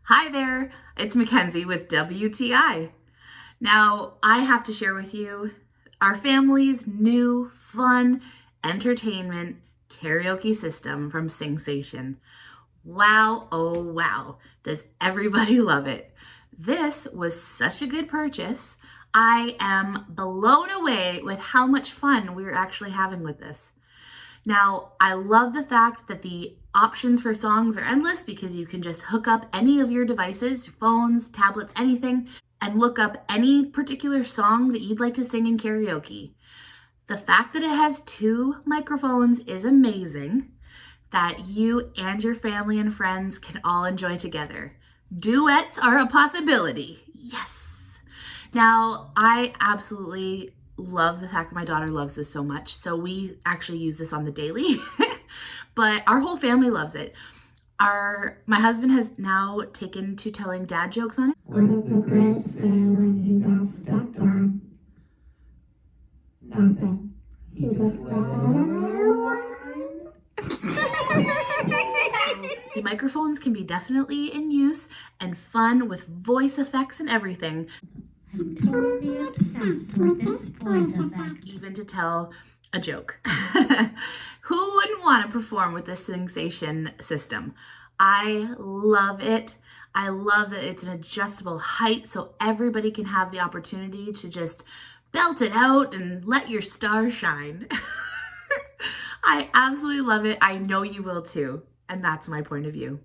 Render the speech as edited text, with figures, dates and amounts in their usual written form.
Hi there, it's Mackenzie with WTI. Now, I have to share with you our family's new, fun, entertainment karaoke system from SINGSATION. Wow, oh wow, does everybody love it? This was such a good purchase. I am blown away with how much fun we're actually having with this. Now, I love the fact that the options for songs are endless because you can just hook up any of your devices, phones, tablets, anything, and look up any particular song that you'd like to sing in karaoke. The fact that it has 2 microphones is amazing, that you and your family and friends can all enjoy together. Duets are a possibility. Yes. Now, I absolutely love the fact that my daughter loves this so much. So we actually use this on the daily, but our whole family loves it. My husband has now taken to telling dad jokes on it. What did the grapes say when he got stepped on? Nothing. He just let The microphones can be definitely in use and fun with voice effects and everything. I'm totally obsessed with this voice effect. Even to tell a joke. Who wouldn't want to perform with this SINGSATION system? I love it. I love that it's an adjustable height so everybody can have the opportunity to just belt it out and let your stars shine. I absolutely love it. I know you will too. And that's my point of view.